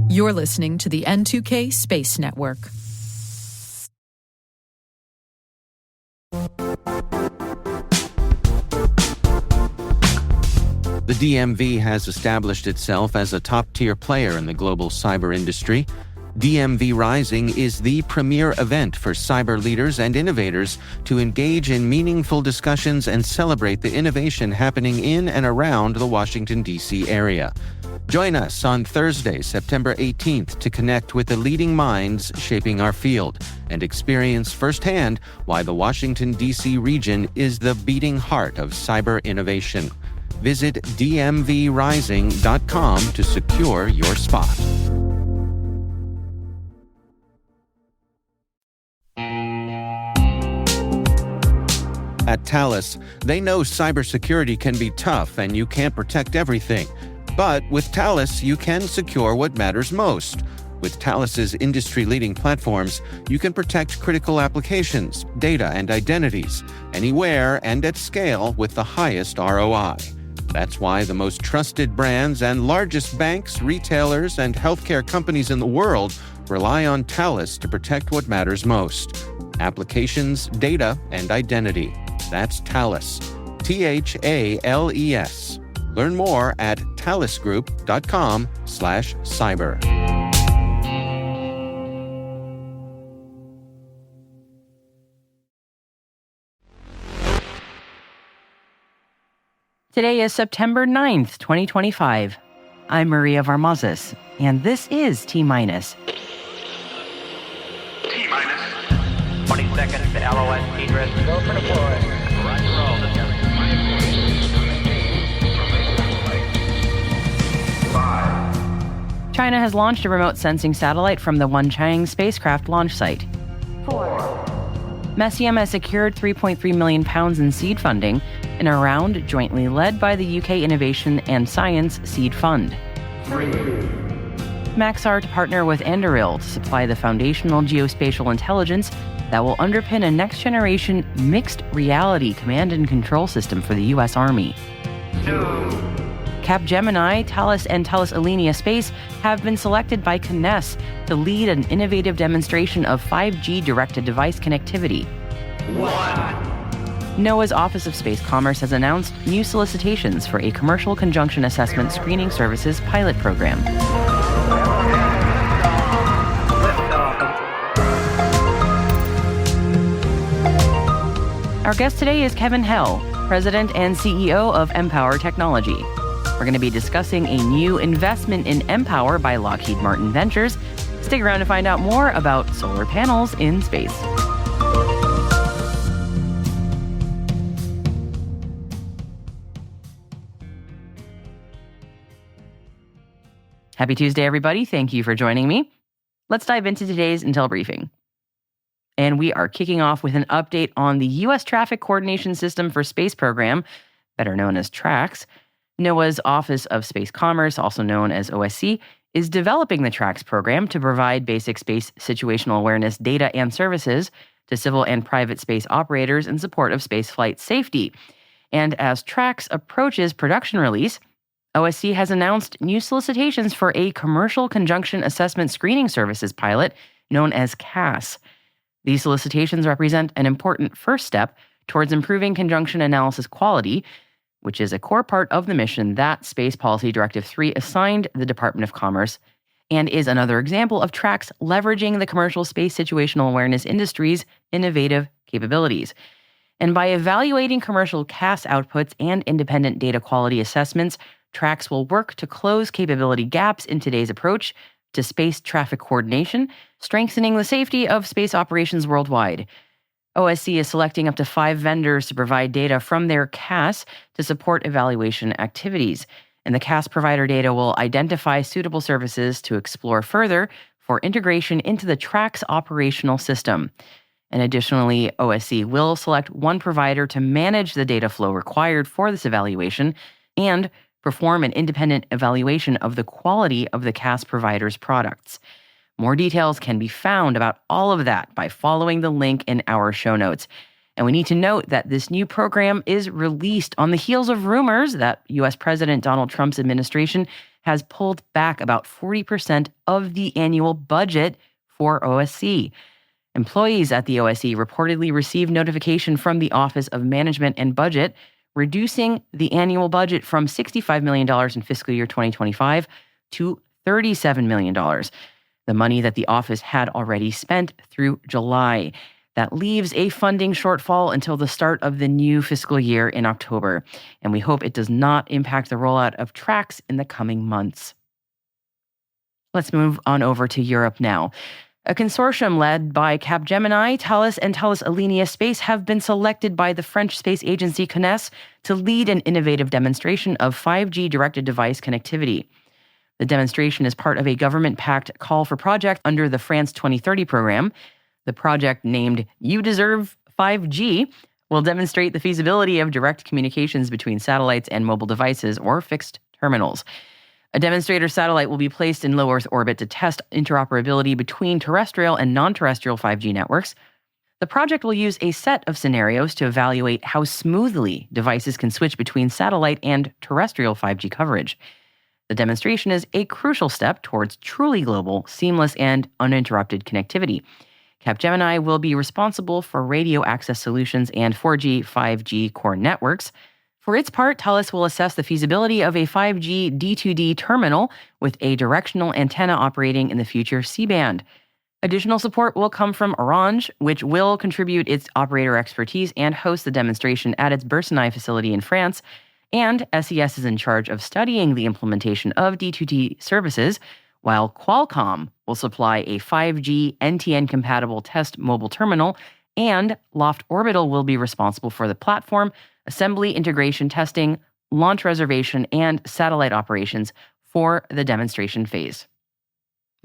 You're listening to the N2K Space Network. The DMV has established itself as a top-tier player in the global cyber industry. DMV Rising is the premier event for cyber leaders and innovators to engage in meaningful discussions and celebrate the innovation happening in and around the Washington, D.C. area. Join us on Thursday, September 18th to connect with the leading minds shaping our field and experience firsthand why the Washington, D.C. region is the beating heart of cyber innovation. Visit dmvrising.com to secure your spot. At Thales, they know cybersecurity can be tough and you can't protect everything. But with Thales, you can secure what matters most. With Thales's industry-leading platforms, you can protect critical applications, data, and identities, anywhere and at scale with the highest ROI. That's why the most trusted brands and largest banks, retailers, and healthcare companies in the world rely on Thales to protect what matters most: applications, data, and identity. That's Thales. Thales. Learn more at thalesgroup.com/cyber. Today is September 9th, 2025. I'm Maria Varmazis, and this is T-Minus. T-Minus. 20 seconds to LOS T-Drift. Go for deploy. Roger, roll. China has launched a remote sensing satellite from the Wenchang spacecraft launch site. 4. Messium has secured £3.3 million in seed funding in a round jointly led by the UK Innovation and Science Seed Fund. 3. Maxar to partner with Anduril to supply the foundational geospatial intelligence that will underpin a next-generation mixed reality command and control system for the U.S. Army. 2. Capgemini, Thales, and Thales Alenia Space have been selected by CNES to lead an innovative demonstration of 5G direct-to-device connectivity. 1. NOAA's Office of Space Commerce has announced new solicitations for a commercial conjunction assessment screening services pilot program. Our guest today is Kevin Hell, President and CEO of Empower Technology. We're going to be discussing a new investment in Empower by Lockheed Martin Ventures. Stick around to find out more about solar panels in space. Happy Tuesday, everybody. Thank you for joining me. Let's dive into today's Intel briefing. And we are kicking off with an update on the U.S. Traffic Coordination System for Space program, better known as TRACS. NOAA's Office of Space Commerce, also known as OSC, is developing the TRACS program to provide basic space situational awareness data and services to civil and private space operators in support of spaceflight safety. And as TRACS approaches production release, OSC has announced new solicitations for a commercial conjunction assessment screening services pilot known as CAS. These solicitations represent an important first step towards improving conjunction analysis quality, which is a core part of the mission that Space Policy Directive 3 assigned the Department of Commerce, and is another example of TRACS leveraging the commercial space situational awareness industry's innovative capabilities. And by evaluating commercial CAS outputs and independent data quality assessments, TRACS will work to close capability gaps in today's approach to space traffic coordination, strengthening the safety of space operations worldwide. OSC is selecting up to 5 vendors to provide data from their CAS to support evaluation activities. And the CAS provider data will identify suitable services to explore further for integration into the TRACS operational system. And additionally, OSC will select one provider to manage the data flow required for this evaluation and perform an independent evaluation of the quality of the CAS provider's products. More details can be found about all of that by following the link in our show notes. And we need to note that this new program is released on the heels of rumors that U.S. President Donald Trump's administration has pulled back about 40% of the annual budget for OSC. Employees at the OSC reportedly received notification from the Office of Management and Budget, reducing the annual budget from $65 million in fiscal year 2025 to $37 million, the money that the office had already spent through July. That leaves a funding shortfall until the start of the new fiscal year in October, and we hope it does not impact the rollout of tracks in the coming months. Let's move on over to Europe now. A consortium led by Capgemini, Thales, and Thales Alenia Space have been selected by the French space agency CNES to lead an innovative demonstration of 5G directed device connectivity. The demonstration is part of a government-backed call for project under the France 2030 program. The project, named You Deserve 5G, will demonstrate the feasibility of direct communications between satellites and mobile devices or fixed terminals. A demonstrator satellite will be placed in low Earth orbit to test interoperability between terrestrial and non-terrestrial 5G networks. The project will use a set of scenarios to evaluate how smoothly devices can switch between satellite and terrestrial 5G coverage. The demonstration is a crucial step towards truly global, seamless, and uninterrupted connectivity. Capgemini will be responsible for radio access solutions and 4G, 5G core networks. For its part, Thales will assess the feasibility of a 5G D2D terminal with a directional antenna operating in the future C-band. Additional support will come from Orange, which will contribute its operator expertise and host the demonstration at its Bercenay facility in France. And SES is in charge of studying the implementation of D2D services, while Qualcomm will supply a 5G NTN-compatible test mobile terminal, and Loft Orbital will be responsible for the platform, assembly, integration, testing, launch reservation, and satellite operations for the demonstration phase.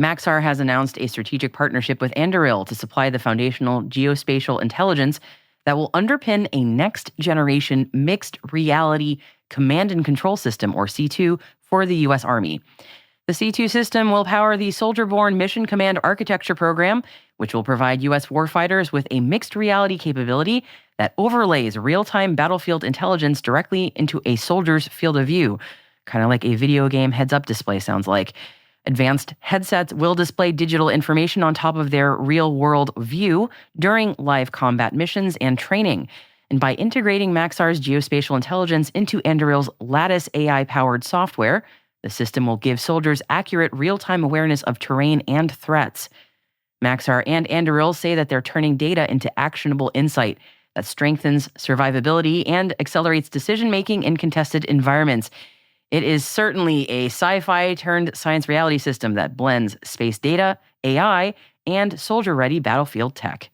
Maxar has announced a strategic partnership with Anduril to supply the foundational geospatial intelligence that will underpin a next-generation mixed reality command and control system, or C2, for the U.S. Army. The C2 system will power the Soldier-Borne Mission Command Architecture Program, which will provide U.S. warfighters with a mixed reality capability that overlays real-time battlefield intelligence directly into a soldier's field of view, kind of like a video game heads-up display sounds like. Advanced headsets will display digital information on top of their real-world view during live combat missions and training. And by integrating Maxar's geospatial intelligence into Anduril's Lattice AI-powered software, the system will give soldiers accurate real-time awareness of terrain and threats. Maxar and Anduril say that they're turning data into actionable insight that strengthens survivability and accelerates decision-making in contested environments. It is certainly a sci-fi turned science reality system that blends space data, AI, and soldier-ready battlefield tech.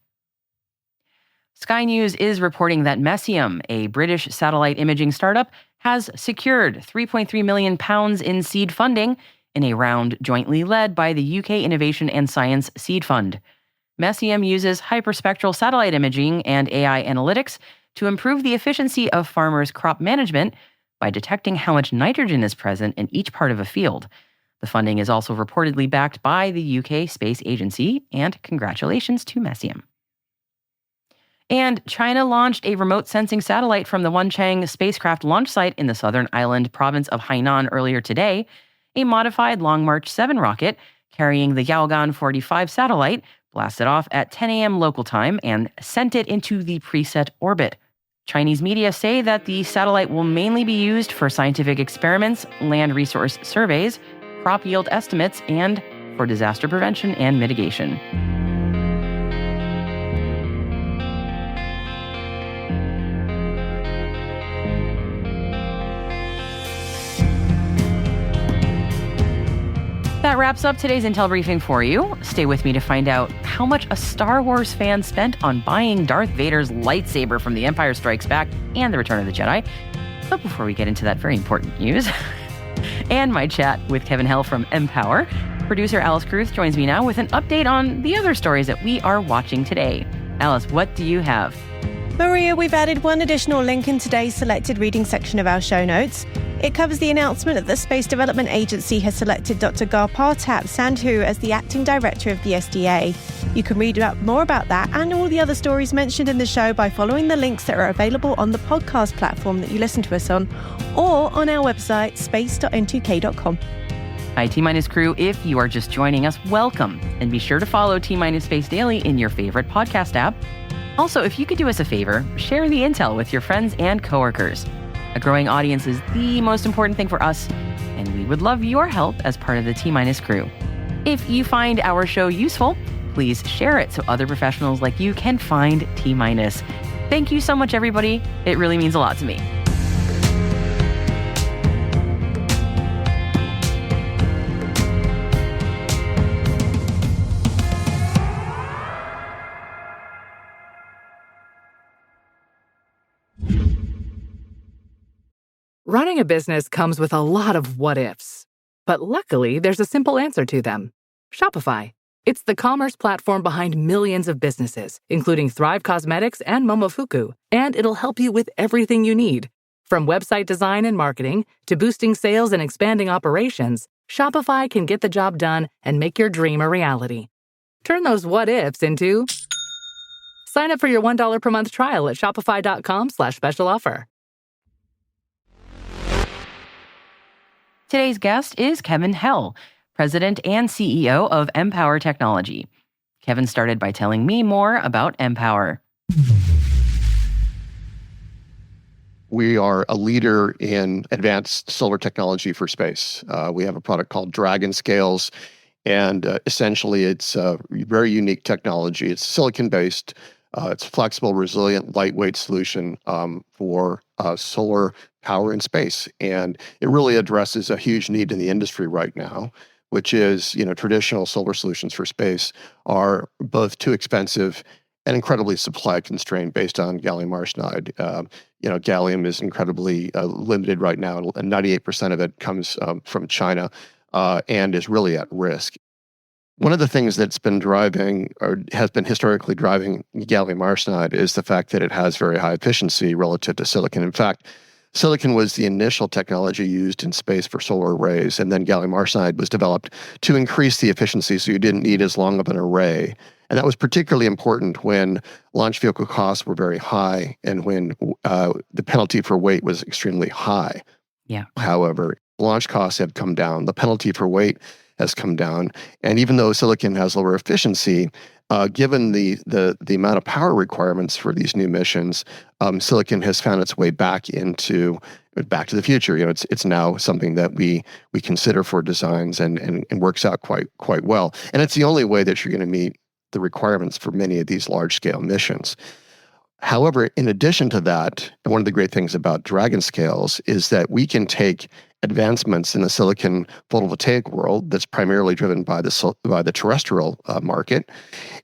Sky News is reporting that Messium, a British satellite imaging startup, has secured £3.3 million in seed funding in a round jointly led by the UK Innovation and Science Seed Fund. Messium uses hyperspectral satellite imaging and AI analytics to improve the efficiency of farmers' crop management by detecting how much nitrogen is present in each part of a field. The funding is also reportedly backed by the UK Space Agency, and congratulations to Messium. And China launched a remote sensing satellite from the Wenchang spacecraft launch site in the southern island province of Hainan earlier today. A modified Long March 7 rocket carrying the Yaogan 45 satellite blasted off at 10 a.m. local time and sent it into the preset orbit. Chinese media say that the satellite will mainly be used for scientific experiments, land resource surveys, crop yield estimates, and for disaster prevention and mitigation. That wraps up today's Intel briefing for you. Stay with me to find out how much a Star Wars fan spent on buying Darth Vader's lightsaber from The Empire Strikes Back and The Return of the Jedi. But before we get into that very important news, and my chat with Kevin Hell from Empower, producer Alice Kruth joins me now with an update on the other stories that we are watching today. Alice, what do you have? Maria, we've added one additional link in today's selected reading section of our show notes. It covers the announcement that the Space Development Agency has selected Dr. Garpatap Sandhu as the acting director of the SDA. You can read more about that and all the other stories mentioned in the show by following the links that are available on the podcast platform that you listen to us on, or on our website, space.n2k.com. Hi, T-Minus crew. If you are just joining us, welcome. And be sure to follow T-Minus Space Daily in your favorite podcast app. Also, if you could do us a favor, share the intel with your friends and coworkers. A growing audience is the most important thing for us, and we would love your help as part of the T-Minus crew. If you find our show useful, please share it so other professionals like you can find T-Minus. Thank you so much, everybody. It really means a lot to me. Running a business comes with a lot of what-ifs. But luckily, there's a simple answer to them. Shopify. It's the commerce platform behind millions of businesses, including Thrive Cosmetics and Momofuku, and it'll help you with everything you need. From website design and marketing to boosting sales and expanding operations, Shopify can get the job done and make your dream a reality. Turn those what-ifs into... Sign up for your $1 per month trial at shopify.com/special offer. Today's guest is Kevin Hell, President and CEO of Empower Technology. Kevin started by telling me more about Empower. We are a leader in advanced solar technology for space. We have a product called Dragon Scales, and essentially it's a very unique technology. It's silicon-based. It's a flexible, resilient, lightweight solution for solar power in space. And it really addresses a huge need in the industry right now, which is, traditional solar solutions for space are both too expensive and incredibly supply constrained based on gallium arsenide. Gallium is incredibly limited right now, and 98% of it comes from China and is really at risk. One of the things that's been driving, or has been historically driving gallium arsenide, is the fact that it has very high efficiency relative to silicon. In fact, silicon was the initial technology used in space for solar arrays, and then gallium arsenide was developed to increase the efficiency so you didn't need as long of an array. And that was particularly important when launch vehicle costs were very high and when the penalty for weight was extremely high. Yeah. However, launch costs have come down. The penalty for weight has come down. And even though silicon has lower efficiency, given the amount of power requirements for these new missions, silicon has found its way back to the future. It's now something that we consider for designs and works out quite well. And it's the only way that you're going to meet the requirements for many of these large-scale missions. However, in addition to that, one of the great things about Dragon Scales is that we can take advancements in the silicon photovoltaic world that's primarily driven by the terrestrial market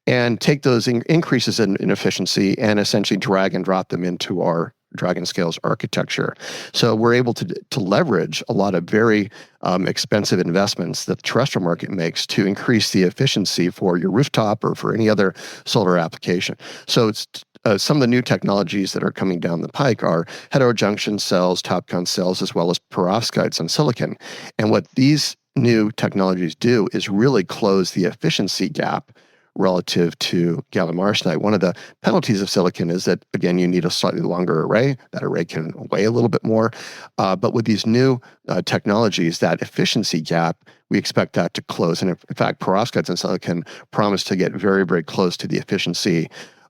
and take those increases in efficiency and essentially drag and drop them into our Dragon Scales architecture. So we're able to leverage a lot of very expensive investments that the terrestrial market makes to increase the efficiency for your rooftop or for any other solar application. So it's some of the new technologies that are coming down the pike are heterojunction cells, TOPCon cells, as well as perovskites on silicon. And what these new technologies do is really close the efficiency gap relative to gallium arsenide. One of the penalties of silicon is that, again, you need a slightly longer array. That array can weigh a little bit more. But with these new technologies, that efficiency gap, we expect that to close. And in fact, perovskites and silicon promise to get very, very close to the efficiency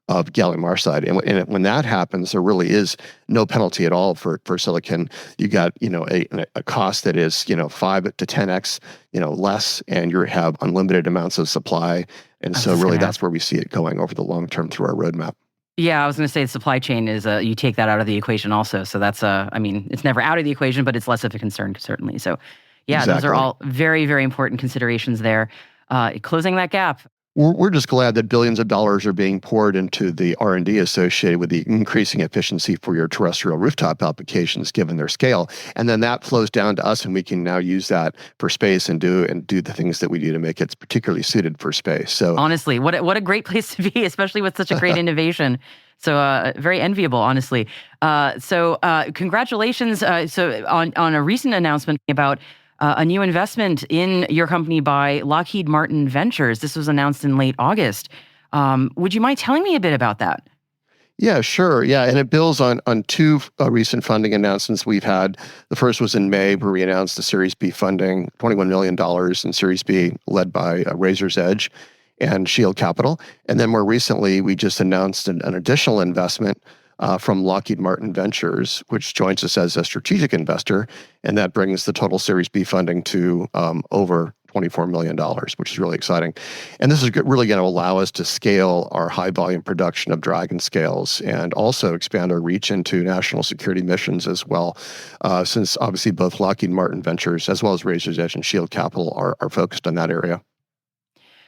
of gallium arsenide. And when that happens, there really is no penalty at all for silicon. You got, a cost that is, 5 to 10x, less, and you have unlimited amounts of supply. And so really that's where we see it going over the long term through our roadmap. Yeah, I was going to say the supply chain is, you take that out of the equation also. So that's, it's never out of the equation, but it's less of a concern, certainly. So yeah, Those are all very, very important considerations there. Closing that gap. We're just glad that billions of dollars are being poured into the R&D associated with the increasing efficiency for your terrestrial rooftop applications, given their scale. And then that flows down to us, and we can now use that for space and do the things that we do to make it particularly suited for space. So honestly, what a great place to be, especially with such a great innovation. So very enviable, honestly. So congratulations. So on a recent announcement about a new investment in your company by Lockheed Martin Ventures. This was announced in late August. Would you mind telling me a bit about that? Yeah, sure. Yeah, and it builds on two recent funding announcements we've had. The first was in May, where we announced the Series B funding, $21 million in Series B, led by Razor's Edge and Shield Capital. And then more recently, we just announced an additional investment from Lockheed Martin Ventures, which joins us as a strategic investor, and that brings the total Series B funding to over $24 million, which is really exciting. And this is really going to allow us to scale our high volume production of Dragon scales and also expand our reach into national security missions as well, since obviously both Lockheed Martin Ventures as well as Razor's Edge and Shield Capital are focused on that area.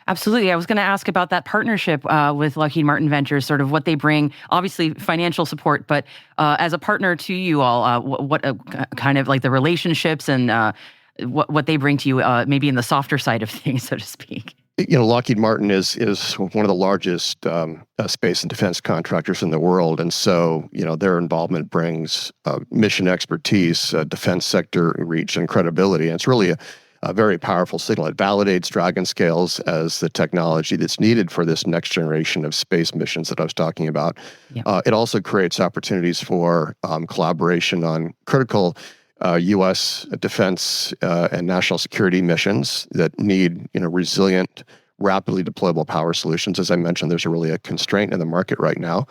Absolutely. I was going to ask about that partnership with Lockheed Martin Ventures, sort of what they bring, obviously financial support, but as a partner to you all, what kind of like the relationships and what they bring to you, maybe in the softer side of things, so to speak. Lockheed Martin is one of the largest space and defense contractors in the world, and so their involvement brings mission expertise, defense sector reach, and credibility. And it's really a very powerful signal. It validates Dragon scales as the technology that's needed for this next generation of space missions that I was talking about. Yeah. It also creates opportunities for collaboration on critical U.S. defense and national security missions that need resilient, rapidly deployable power solutions. As I mentioned, there's really a constraint in the market right now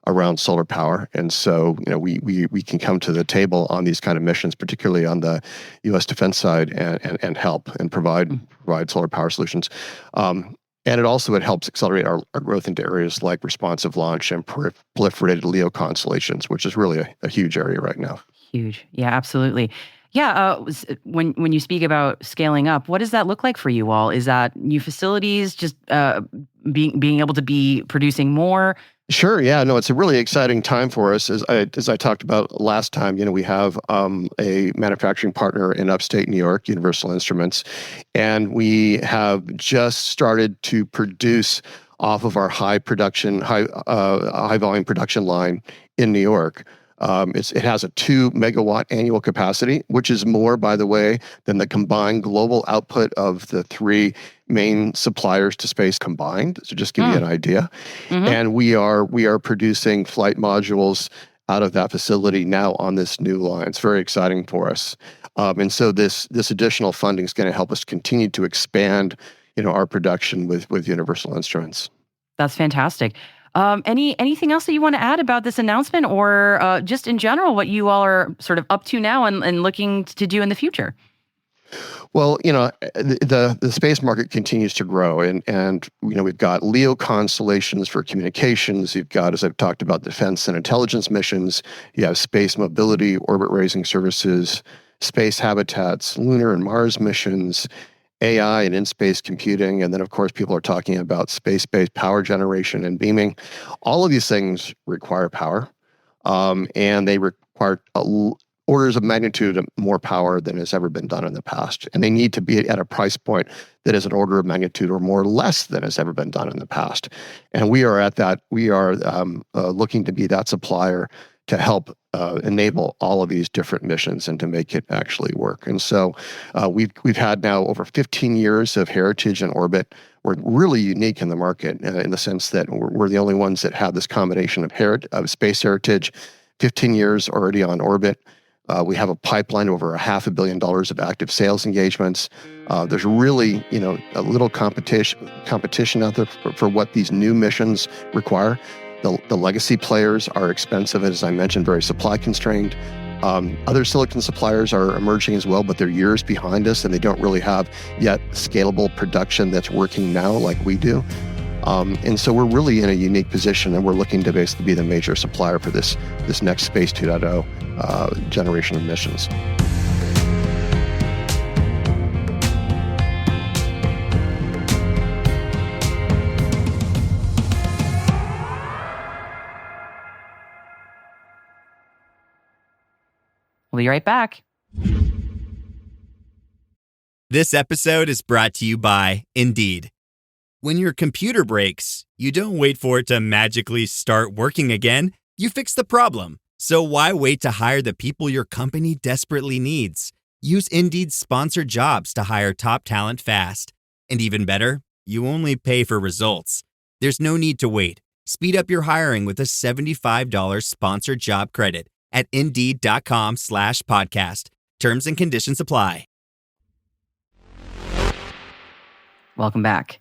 around solar power, and so we can come to the table on these kind of missions, particularly on the U.S. defense side, and help and provide solar power solutions. And it helps accelerate our growth into areas like responsive launch and proliferated LEO constellations, which is really a huge area right now. Huge. Yeah, absolutely. Yeah. When you speak about scaling up, what does that look like for you all? Is that new facilities, just being able to be producing more? Sure. Yeah. No, it's a really exciting time for us. As I talked about last time, we have a manufacturing partner in upstate New York, Universal Instruments, and we have just started to produce off of our high volume production line in New York. It has a 2 megawatt annual capacity, which is more, by the way, than the combined global output of the 3 main suppliers to space combined. So just give you an idea. Mm-hmm. And we are producing flight modules out of that facility now on this new line. It's very exciting for us. And so this additional funding is going to help us continue to expand, our production with Universal Instruments. That's fantastic. Anything else that you want to add about this announcement, or just in general what you all are sort of up to now and looking to do in the future? Well, the space market continues to grow, and we've got LEO constellations for communications. You've got, as I've talked about, defense and intelligence missions. You have space mobility, orbit raising services, space habitats, lunar and Mars missions, AI and in-space computing, and then, of course, people are talking about space-based power generation and beaming. All of these things require power, and they require orders of magnitude more power than has ever been done in the past. And they need to be at a price point that is an order of magnitude or more or less than has ever been done in the past. And we are at that. We are looking to be that supplier to help enable all of these different missions and to make it actually work. And so we've had now over 15 years of heritage in orbit. We're really unique in the market in the sense that we're the only ones that have this combination of space heritage, 15 years already on orbit. We have a pipeline of over $500 million of active sales engagements. There's really, a little competition out there for what these new missions require. The legacy players are expensive, as I mentioned, very supply constrained. Other silicon suppliers are emerging as well, but they're years behind us, and they don't really have yet scalable production that's working now like we do. And so we're really in a unique position, and we're looking to basically be the major supplier for this next Space 2.0 generation of missions. We'll be right back. This episode is brought to you by Indeed. When your computer breaks, you don't wait for it to magically start working again. You fix the problem. So why wait to hire the people your company desperately needs? Use Indeed's sponsored jobs to hire top talent fast. And even better, you only pay for results. There's no need to wait. Speed up your hiring with a $75 sponsored job credit at Indeed.com/podcast. Terms and conditions apply. Welcome back.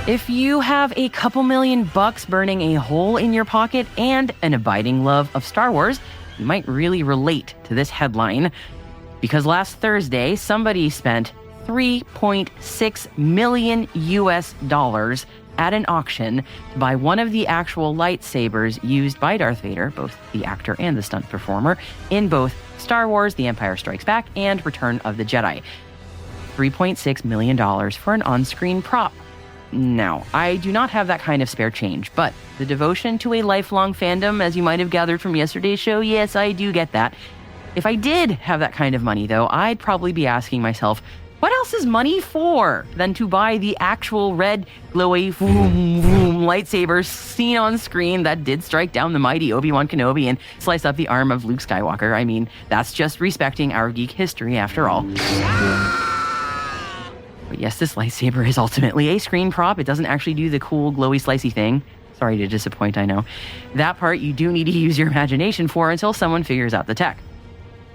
If you have a couple $1,000,000 burning a hole in your pocket and an abiding love of Star Wars, you might really relate to this headline. Because last Thursday, somebody spent $3.6 million at an auction to buy one of the actual lightsabers used by Darth Vader, both the actor and the stunt performer, in both Star Wars: The Empire Strikes Back and Return of the Jedi. $3.6 million for an on-screen prop. Now, I do not have that kind of spare change, but the devotion to a lifelong fandom, as you might have gathered from yesterday's show, yes, I do get that. If I did have that kind of money, though, I'd probably be asking myself, what else is money for than to buy the actual red, glowy, vroom, vroom lightsaber seen on screen that did strike down the mighty Obi-Wan Kenobi and slice up the arm of Luke Skywalker? I mean, that's just respecting our geek history after all. But yes, this lightsaber is ultimately a screen prop. It doesn't actually do the cool, glowy, slicey thing. Sorry to disappoint, I know. That part you do need to use your imagination for until someone figures out the tech.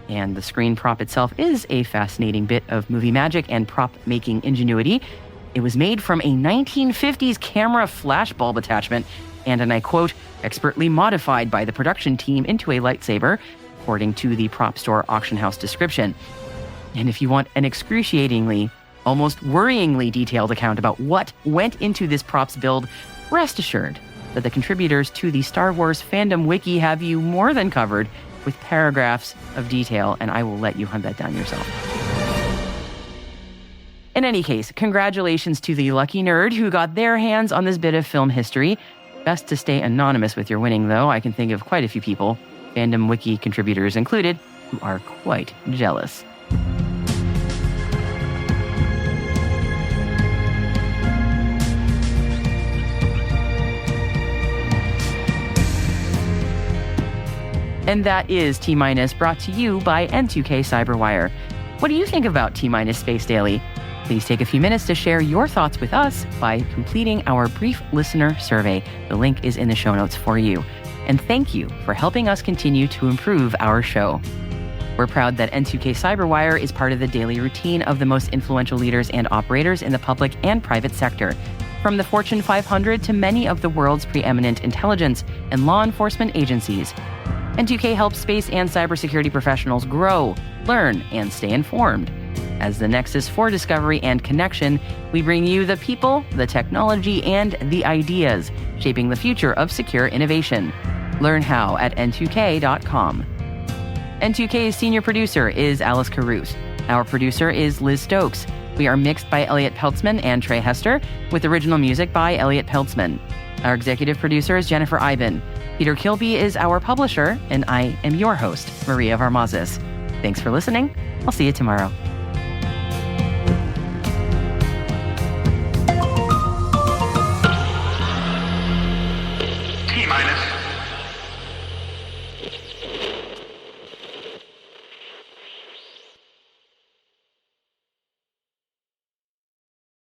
And the screen prop itself is a fascinating bit of movie magic and prop-making ingenuity. It was made from a 1950s camera flashbulb attachment and, and I quote, expertly modified by the production team into a lightsaber, according to the prop store auction house description. And if you want an excruciatingly, almost worryingly detailed account about what went into this props build, rest assured that the contributors to the Star Wars fandom wiki have you more than covered with paragraphs of detail, and I will let you hunt that down yourself. In any case, congratulations to the lucky nerd who got their hands on this bit of film history. Best to stay anonymous with your winning, though. I can think of quite a few people, fandom wiki contributors included, who are quite jealous. And that is T-Minus, brought to you by N2K Cyberwire. What do you think about T-Minus Space Daily? Please take a few minutes to share your thoughts with us by completing our brief listener survey. The link is in the show notes for you. And thank you for helping us continue to improve our show. We're proud that N2K Cyberwire is part of the daily routine of the most influential leaders and operators in the public and private sector. From the Fortune 500 to many of the world's preeminent intelligence and law enforcement agencies, N2K helps space and cybersecurity professionals grow, learn, and stay informed. As the nexus for discovery and connection, we bring you the people, the technology, and the ideas shaping the future of secure innovation. Learn how at n2k.com. N2K's senior producer is Alice Caruth. Our producer is Liz Stokes. We are mixed by Elliot Peltzman and Trey Hester, with original music by Elliot Peltzman. Our executive producer is Jennifer Iben. Peter Kilby is our publisher, and I am your host, Maria Varmazes. Thanks for listening. I'll see you tomorrow. T-minus